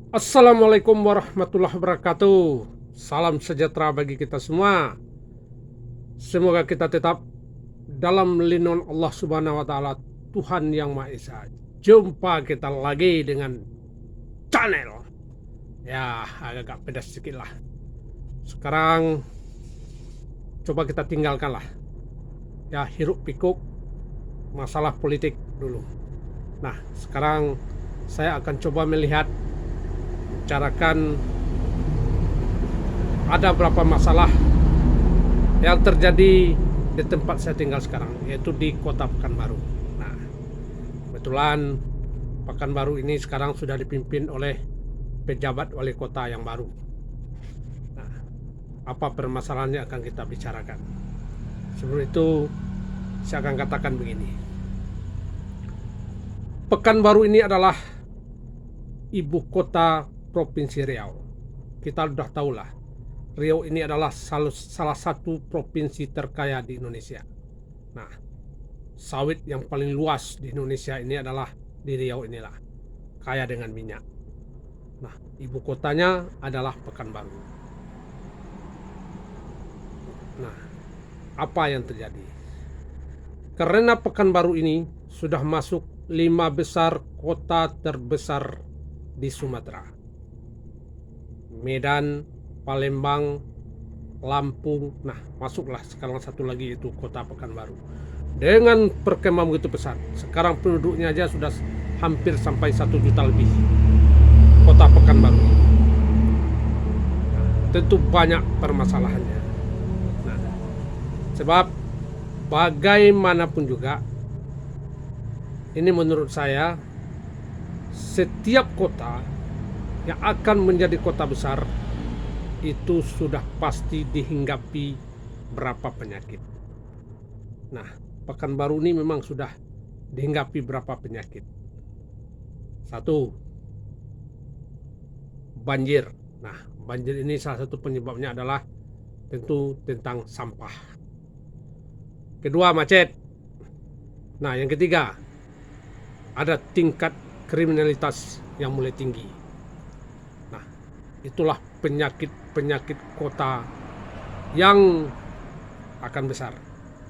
Assalamualaikum warahmatullahi wabarakatuh. Salam sejahtera bagi kita semua. Semoga kita tetap dalam lindungan Allah Subhanahu wa taala, Tuhan yang Maha Esa. Jumpa kita lagi dengan channel. Ya, agak pedas sedikit lah. Sekarang coba kita tinggalkanlah. Ya, hiruk pikuk masalah politik dulu. Nah, sekarang saya akan coba melihat, bicarakan ada berapa masalah yang terjadi di tempat saya tinggal sekarang, yaitu di Kota Pekanbaru. Nah, kebetulan Pekanbaru ini sekarang sudah dipimpin oleh pejabat wali kota yang baru. Nah, apa permasalahannya akan kita bicarakan. Sebelum itu, saya akan katakan begini. Pekanbaru ini adalah ibu kota Provinsi Riau. Kita sudah tahulah, Riau ini adalah salah satu provinsi terkaya di Indonesia. Nah, sawit yang paling luas di Indonesia ini adalah di Riau inilah, kaya dengan minyak. Nah, ibu kotanya adalah Pekanbaru. Nah, apa yang terjadi? Karena Pekanbaru ini sudah masuk 5 besar kota terbesar di Sumatera. Medan, Palembang, Lampung. Nah, masuklah sekarang satu lagi, itu kota Pekanbaru. Dengan perkemahan begitu besar, sekarang penduduknya aja sudah hampir sampai 1 juta lebih. Kota Pekanbaru ini. Nah, tentu banyak permasalahannya. Nah, sebab bagaimanapun juga, ini menurut saya, setiap kota yang akan menjadi kota besar itu sudah pasti dihinggapi berapa penyakit. Nah, Pekanbaru ini memang sudah dihinggapi berapa penyakit. Satu, banjir. Nah, banjir ini salah satu penyebabnya adalah tentu tentang sampah. Kedua, macet. Nah, yang ketiga, ada tingkat kriminalitas yang mulai tinggi. Nah, itulah penyakit-penyakit kota yang akan besar.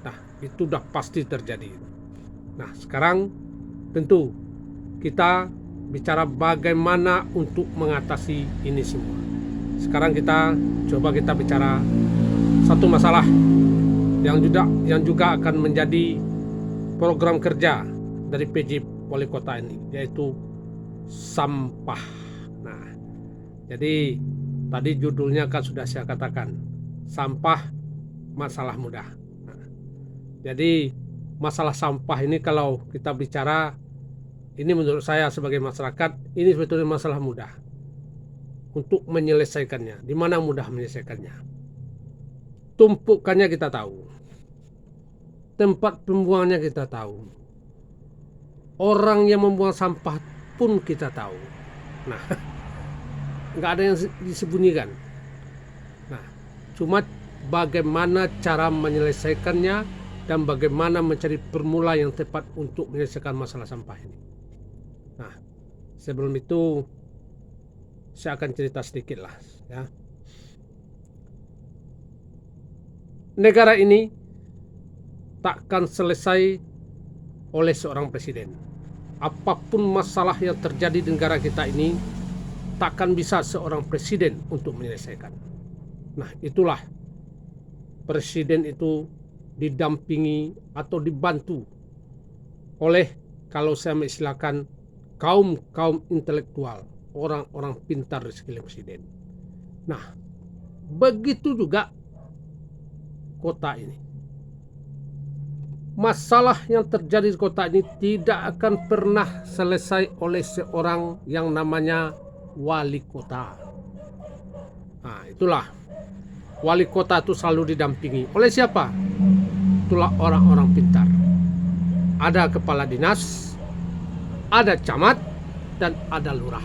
Nah, itu sudah pasti terjadi. Nah, sekarang tentu kita bicara bagaimana untuk mengatasi ini semua. Sekarang kita coba bicara satu masalah yang juga akan menjadi program kerja dari PJ Wali Kota ini, yaitu sampah. Nah, jadi tadi judulnya kan sudah saya katakan, sampah masalah mudah. Nah, jadi masalah sampah ini kalau kita bicara, ini menurut saya sebagai masyarakat, ini sebetulnya masalah mudah untuk menyelesaikannya. Di mana mudah menyelesaikannya? Tumpukannya kita tahu, tempat pembuangannya kita tahu, orang yang membuang sampah pun kita tahu. Nah, nggak ada yang disembunyikan. Nah, cuma bagaimana cara menyelesaikannya dan bagaimana mencari formula yang tepat untuk menyelesaikan masalah sampah ini. Nah, sebelum itu saya akan cerita sedikit lah, ya. Negara ini takkan selesai oleh seorang presiden. Apapun masalah yang terjadi di negara kita ini, takkan bisa seorang presiden untuk menyelesaikan. Nah, itulah presiden itu didampingi atau dibantu oleh, kalau saya mengistilahkan, kaum intelektual, orang-orang pintar di sekeliling presiden. Nah, begitu juga kota ini. Masalah yang terjadi di kota ini tidak akan pernah selesai oleh seorang yang namanya wali kota. Nah, itulah, wali kota itu selalu didampingi oleh siapa? Itulah orang-orang pintar. Ada kepala dinas, ada camat, dan ada lurah.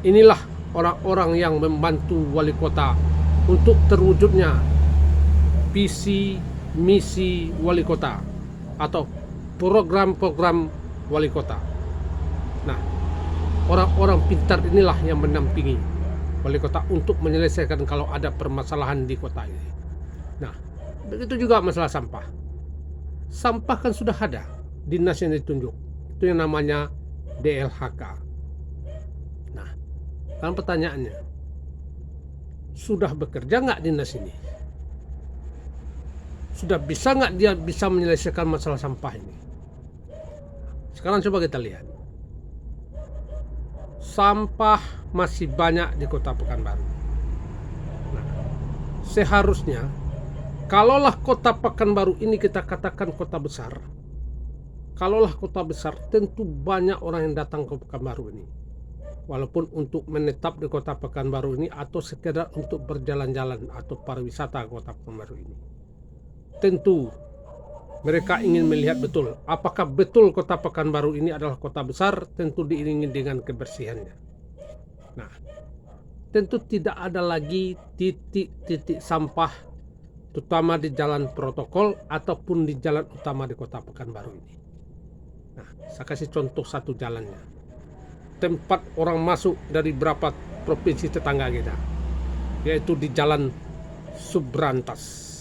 Inilah orang-orang yang membantu wali kota untuk terwujudnya visi misi wali kota atau program-program wali kota. Nah, orang-orang pintar inilah yang mendampingi wali kota untuk menyelesaikan kalau ada permasalahan di kota ini. Nah, begitu juga masalah sampah. Sampah kan sudah ada dinas yang ditunjuk. Itu yang namanya DLHK. Nah, sekarang pertanyaannya, sudah bekerja nggak dinas ini? Sudah bisa nggak dia bisa menyelesaikan masalah sampah ini? Sekarang coba kita lihat. Sampah masih banyak di kota Pekanbaru. Nah, seharusnya kalaulah kota Pekanbaru ini kita katakan kota besar, kalaulah kota besar tentu banyak orang yang datang ke Pekanbaru ini. Walaupun untuk menetap di kota Pekanbaru ini atau sekedar untuk berjalan-jalan atau pariwisata kota Pekanbaru ini. Tentu mereka ingin melihat betul apakah betul kota Pekanbaru ini adalah kota besar, tentu diiringi dengan kebersihannya. Nah, tentu tidak ada lagi titik-titik sampah terutama di jalan protokol ataupun di jalan utama di kota Pekanbaru ini. Nah, saya kasih contoh satu jalannya. Tempat orang masuk dari beberapa provinsi tetangga kita, yaitu di jalan Subrantas.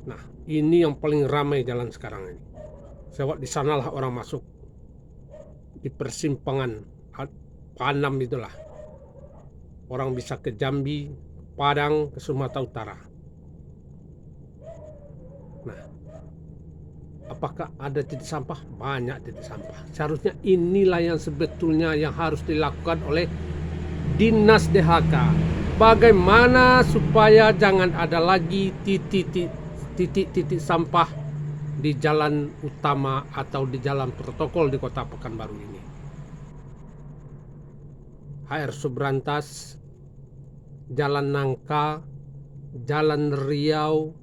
Nah, ini yang paling ramai jalan sekarang ini. Sebab di sanalah orang masuk di persimpangan Panam itulah. Orang bisa ke Jambi, Padang, ke Sumatera Utara. Nah, apakah ada titik sampah? Banyak titik sampah. Seharusnya inilah yang sebetulnya yang harus dilakukan oleh Dinas DHK. Bagaimana supaya jangan ada lagi titik-titik sampah di jalan utama atau di jalan protokol di kota Pekanbaru ini. HR Subrantas, Jalan Nangka, Jalan Riau,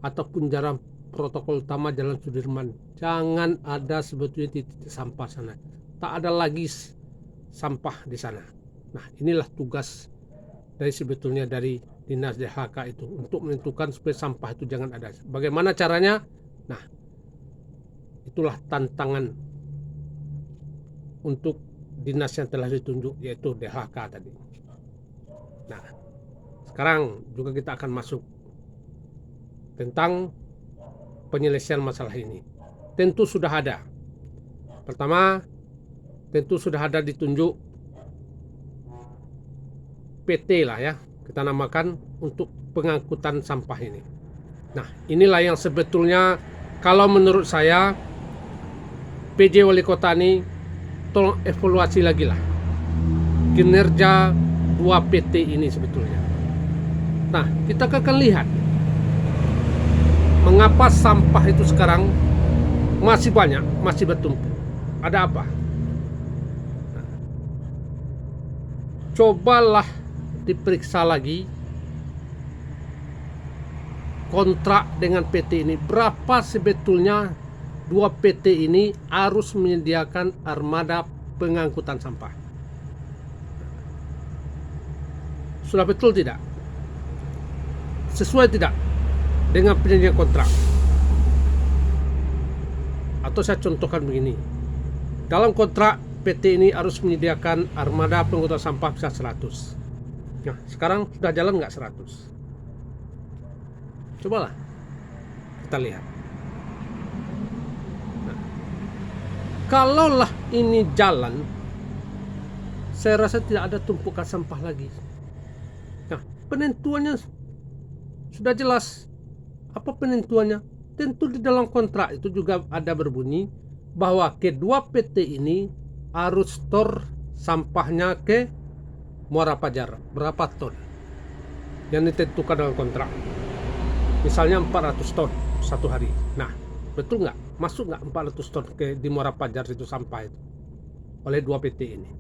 ataupun jalan protokol utama Jalan Sudirman. Jangan ada sebetulnya titik sampah sana. Tak ada lagi sampah di sana. Nah, inilah tugas sebetulnya dari Dinas DHK itu untuk menentukan supaya sampah itu jangan ada. Bagaimana caranya? Nah, itulah tantangan untuk dinas yang telah ditunjuk, yaitu DHK tadi. Nah, sekarang juga kita akan masuk tentang penyelesaian masalah ini. Tentu sudah ada. Pertama, tentu sudah ada ditunjuk PT lah ya, kita namakan untuk pengangkutan sampah ini. Nah, inilah yang sebetulnya kalau menurut saya PJ Wali Kota ini tolong evaluasi lagi lah kinerja 2 PT ini sebetulnya. Nah, kita akan lihat mengapa sampah itu sekarang masih banyak, masih bertumpuk. Ada apa? Nah, cobalah diperiksa lagi kontrak dengan PT ini. Berapa sebetulnya 2 PT ini harus menyediakan armada pengangkutan sampah? Sudah betul tidak? Sesuai tidak dengan perjanjian kontrak? Atau saya contohkan begini. Dalam kontrak PT ini harus menyediakan armada pengangkutan sampah bisa 100. Nah, sekarang sudah jalan nggak 100? Cobalah kita lihat. Nah, kalaulah ini jalan, saya rasa tidak ada tumpukan sampah lagi. Nah, penentuannya sudah jelas. Apa penentuannya? Tentu di dalam kontrak itu juga ada berbunyi bahwa kedua PT ini harus store sampahnya ke Muara Pajar berapa ton yang ditentukan dalam kontrak. Misalnya 400 ton satu hari. Nah, betul nggak? Masuk nggak 400 ton di Muara Pajar itu sampah itu oleh 2 PT ini?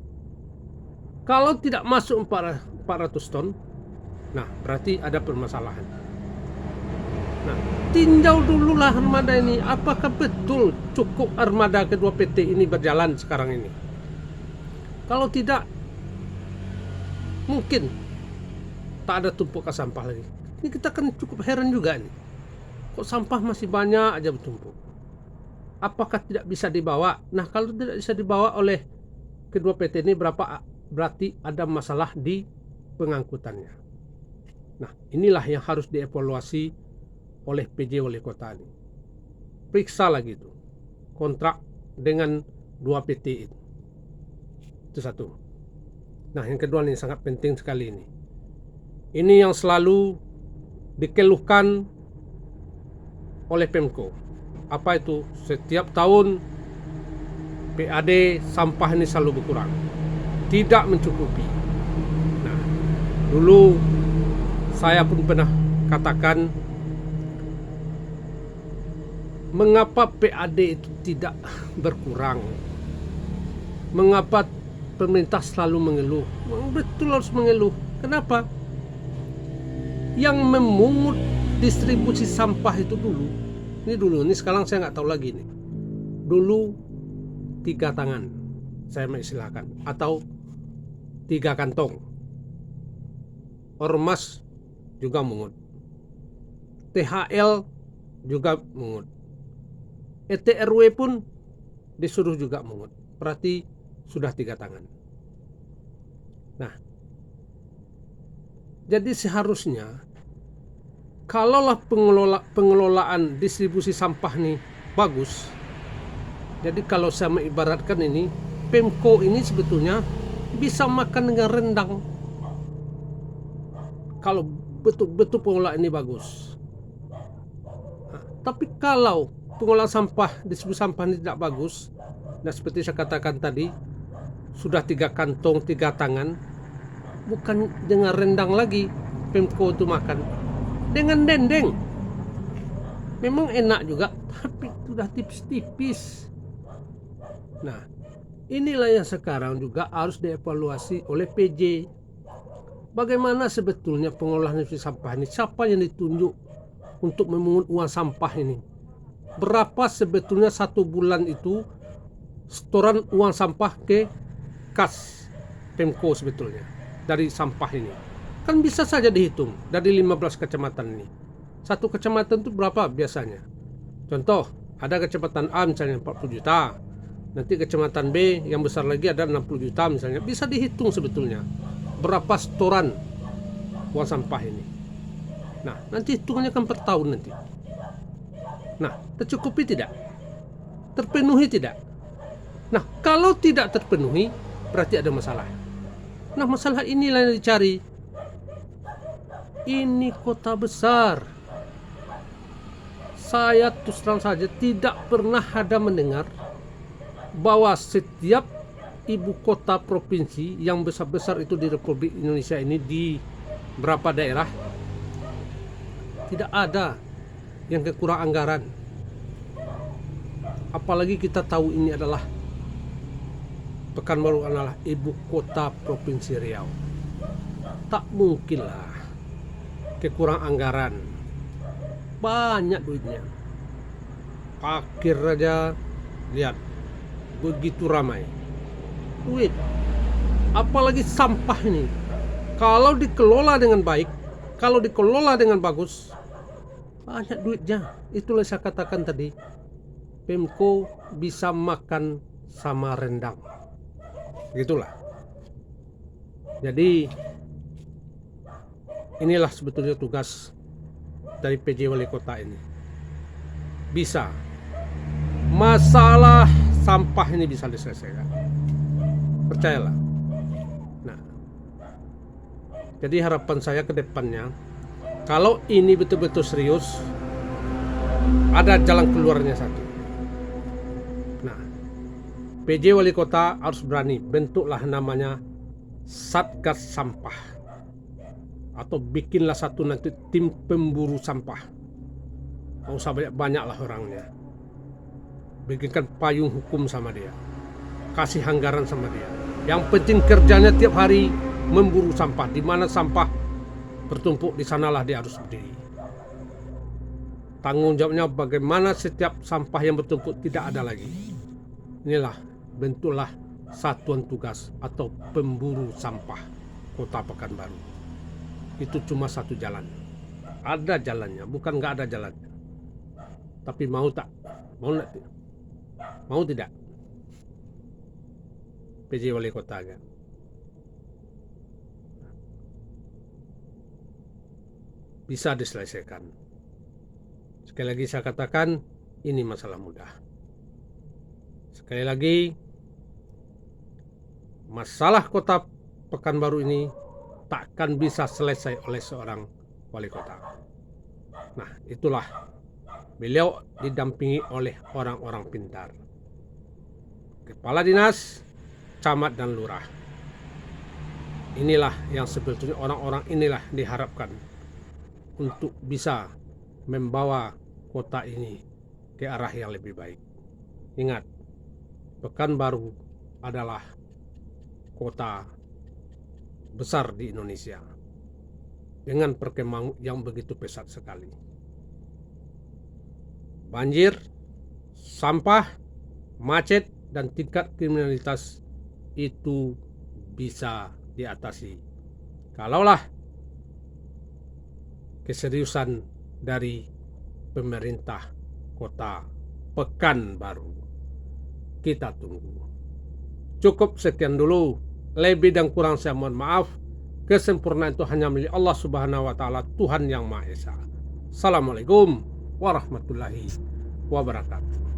Kalau tidak masuk 400 ton, nah berarti ada permasalahan. Nah, tinjau dululah armada ini. Apakah betul cukup armada kedua PT ini berjalan sekarang ini? Kalau tidak, mungkin tak ada tumpukan sampah lagi. Ini kita kan cukup heran juga nih. Kok sampah masih banyak aja bertumpuk? Apakah tidak bisa dibawa? Nah, kalau tidak bisa dibawa oleh kedua PT ini berarti ada masalah di pengangkutannya. Nah, inilah yang harus dievaluasi oleh PJ Wali Kota ini. Periksa lagi itu kontrak dengan dua PT itu. Itu satu. Nah, yang kedua ini sangat penting sekali ini. Ini yang selalu dikeluhkan oleh Pemko. Apa itu? Setiap tahun PAD sampah ini selalu berkurang, tidak mencukupi. Nah, dulu saya pun pernah katakan, mengapa PAD itu tidak berkurang? Mengapa pemerintah selalu mengeluh? Betul harus mengeluh. Kenapa? Yang memungut distribusi sampah itu ini sekarang saya nggak tahu lagi nih. Dulu 3 tangan, saya mengistilahkan, atau 3 kantong. Ormas juga mungut, THL juga mungut, ETRW pun disuruh juga mungut. Berarti sudah 3 tangan. Nah, jadi seharusnya kalaulah pengelolaan distribusi sampah nih bagus. Jadi kalau saya mengibaratkan ini, Pemko ini sebetulnya bisa makan dengan rendang kalau betul-betul pengelolaan ini bagus. Nah, tapi kalau pengelolaan sampah, distribusi sampah ini tidak bagus, nah seperti saya katakan tadi, sudah 3 kantong 3 tangan, bukan dengan rendang lagi Pemko itu makan, dengan dendeng. Memang enak juga, tapi sudah tipis-tipis. Nah, inilah yang sekarang juga harus dievaluasi oleh PJ. Bagaimana sebetulnya pengolahan sampah ini? Siapa yang ditunjuk untuk memungut uang sampah ini? Berapa sebetulnya 1 bulan itu setoran uang sampah ke kas Pemko sebetulnya dari sampah ini? Kan bisa saja dihitung dari 15 kecamatan ini. Satu kecamatan itu berapa biasanya? Contoh, ada kecamatan A misalnya 40 juta. Nanti kecamatan B yang besar lagi ada 60 juta misalnya. Bisa dihitung sebetulnya berapa setoran uang sampah ini. Nah, nanti hitungannya kan per tahun nanti. Nah, tercukupi tidak? Terpenuhi tidak? Nah, kalau tidak terpenuhi berarti ada masalah. Nah, masalah inilah yang dicari. Ini kota besar. Saya terus terang saja tidak pernah ada mendengar bahwa setiap ibu kota provinsi yang besar-besar itu di Republik Indonesia ini, di berapa daerah, tidak ada yang kekurang anggaran. Apalagi kita tahu ini adalah Pekanbaru adalah ibu kota provinsi Riau. Tak mungkinlah kekurang anggaran. Banyak duitnya. Parkir aja lihat begitu ramai duit, apalagi sampah ini. Kalau dikelola dengan baik, kalau dikelola dengan bagus, banyak duitnya. Itulah saya katakan tadi, Pemko bisa makan sama rendang. Gitulah. Jadi inilah sebetulnya tugas dari PJ Wali Kota ini. Bisa masalah sampah ini bisa diselesaikan, percayalah. Nah, jadi harapan saya ke depannya, kalau ini betul-betul serius, ada jalan keluarnya satu. Nah, PJ Wali Kota harus berani bentuklah namanya Satgas Sampah, atau bikinlah satu nanti tim pemburu sampah. Nggak usah banyak-banyak lah orangnya. Bikinkan payung hukum sama dia, kasih anggaran sama dia. Yang penting kerjanya tiap hari memburu sampah. Di mana sampah bertumpuk, di sanalah dia harus berdiri. Tanggung jawabnya bagaimana setiap sampah yang bertumpuk tidak ada lagi. Inilah, bentuklah satuan tugas atau pemburu sampah Kota Pekanbaru. Itu cuma satu jalan. Ada jalannya, bukan nggak ada jalannya. Tapi mau tak? Mau tidak? PJ wali kotanya. Bisa diselesaikan. Sekali lagi saya katakan, ini masalah mudah. Sekali lagi, masalah kota Pekanbaru ini takkan bisa selesai oleh seorang wali kota. Nah, itulah beliau didampingi oleh orang-orang pintar. Kepala dinas, camat dan lurah. Inilah yang sebetulnya orang-orang inilah diharapkan untuk bisa membawa kota ini ke arah yang lebih baik. Ingat, Pekanbaru adalah kota besar di Indonesia dengan perkembangan yang begitu pesat sekali. Banjir, sampah, macet, dan tingkat kriminalitas itu bisa diatasi kalaulah keseriusan dari pemerintah kota Pekanbaru. Kita tunggu. Cukup sekian dulu. Lebih dan kurang saya mohon maaf. Kesempurnaan itu hanya milik Allah Subhanahu wa Ta'ala, Tuhan yang Maha Esa. Assalamualaikum warahmatullahi wabarakatuh.